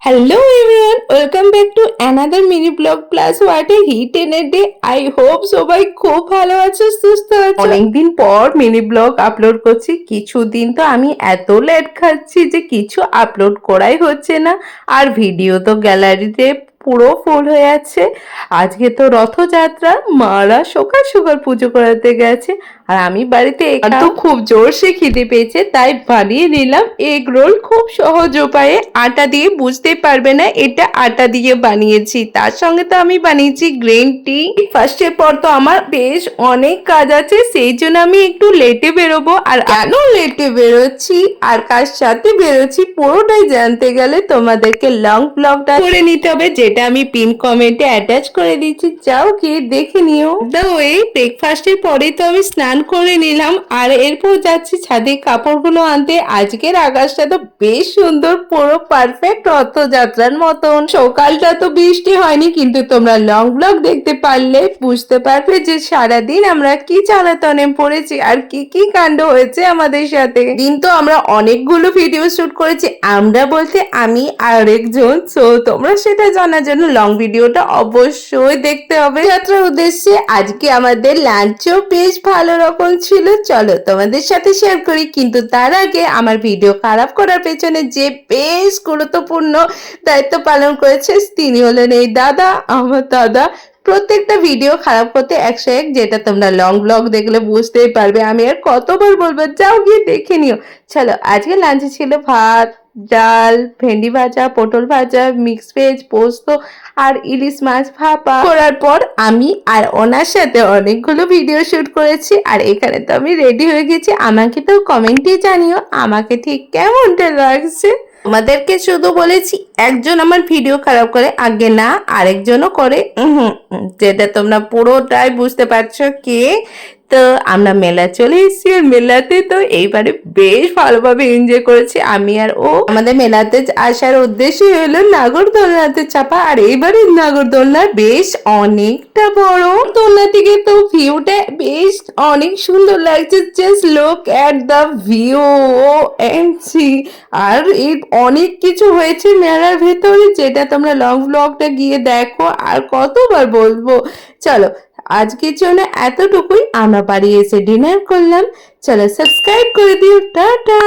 Hello everyone, welcome back to another mini vlog plus what a hit in a day. I hope সবাই খুব ভালো আছো, সুস্থ আছো। অনেকদিন পর মিনি ব্লগ আপলোড করছি। কিছুদিন তো আমি এত লেট খাচ্ছি যে কিছু আপলোড করাই হচ্ছে না, আর ভিডিও তো গ্যালারিতে পুরো ফুল হয়ে আছে। আজকে তো রথযাত্রা, মারা সকাল সকাল পুজো করাতে গেছে আর আমি বাড়িতে একা। তো খুব জোরসে খিদে পেয়েছে, তাই বানিয়ে নিলাম এগ রোল খুব সহজ উপায়ে। আটা দিয়ে, বুঝতে পারবে না এটা আটা দিয়ে বানিয়েছি। তার সঙ্গে তো আমি বানিয়েছি গ্রিন টি। ফার্স্টের পর তো আমার বেশ অনেক কাজ আছে, সেই জন্য আমি একটু লেটে বেরোবো। আর কেন লেটে বেরোচ্ছি আর কার সাথে বেরোচ্ছি পুরোটাই জানতে গেলে তোমাদেরকে লং ব্লগটা করে নিতে হবে, যেটা আমি পিন কমেন্টে অ্যাটাচ করে দিচ্ছি, যাও গিয়ে দেখে নিও। দা ওয়ে, ব্রেকফাস্টের পরে তো আমি স্নান করে নিলাম আর এরপর যাচ্ছি ছাদে কাপড়গুলো আনতে। আজকের আকাশটা তো বেশ সুন্দর, পুরো পারফেক্ট রথযাত্রার মতন। সকালটা তো বৃষ্টি হয়নি, কিন্তু তোমরা লং ব্লগ দেখতে পারলে বুঝতে পারবে যে সারাদিন আমরা কি জ্বালাতনে পড়েছি আর কি কি কাণ্ড হয়েছে আমাদের সাথে। দিন তো আমরা অনেকগুলো ভিডিও শুট করেছি, আমরা বলতে আমি আর একজন। সো তোমরা সেটা জানার জন্য লং ভিডিওটা অবশ্যই দেখতে হবে। যাত্রার উদ্দেশ্যে আজকে আমাদের লাঞ্চও বেশ ভালো রকম ছিল, চলো তোমাদের সাথে শেয়ার করি। কিন্তু তার আগে আমার ভিডিও খারাপ করার পেছনে যে বেশ গুরুত্বপূর্ণ দায়িত্ব পালন করেছে তিনি হলেন এই দাদা, আমার দাদা। প্রত্যেকটা ভিডিও খারাপ করতে 101, যেটা তোমরা লং ব্লগ দেখলে বুঝতেই পারবে। আমি আর কতবার বলবো, যাও গিয়ে দেখে নিও। চলো, আজকে লাঞ্চে ছিল ভাত, ডাল, ভেন্ডি ভাজা, পটল ভাজা, মিক্স ভেজ, পোস্ত আর ইলিশ মাছ ভাপা। করার পর আমি আর ওনার সাথে অনেকগুলো ভিডিও শুট করেছি আর এখানে তো আমি রেডি হয়ে গেছি। আমাকে তো কমেন্টে জানিও আমাকে ঠিক কেমনটা লাগছে। তোমাদেরকে শুধু বলেছি একজন আমার ভিডিও খারাপ করে, আগে না আরেকজনও করে, যেটা তোমরা পুরোটাই বুঝতে পারছো কে। তো আমরা মেলা চলে এসেছি আর মেলাতে তো এইবারে বেশ ভালোভাবে এনজয় করেছি আমি আর ও। আমাদের মেলাতে আসার উদ্দেশ্য হলো নাগরদোলনাতে চাপা, আর এইবারে নাগরদোলনা বেশ অনেকটা বড়। দোলনা থেকে তো ভিউটা বেশ অনেক সুন্দর লাগছে। Just look at the view and see. আর এই অনেক কিছু হয়েছে মেলার ভেতরে, যেটা তোমরা লং ব্লগটা গিয়ে দেখো। আর কতবার বলবো, চলো আজকের জন্য এতটুকুই। আমরা বাড়ি এসে ডিনার করলাম। চলো সাবস্ক্রাইব করে দিও, টাটা।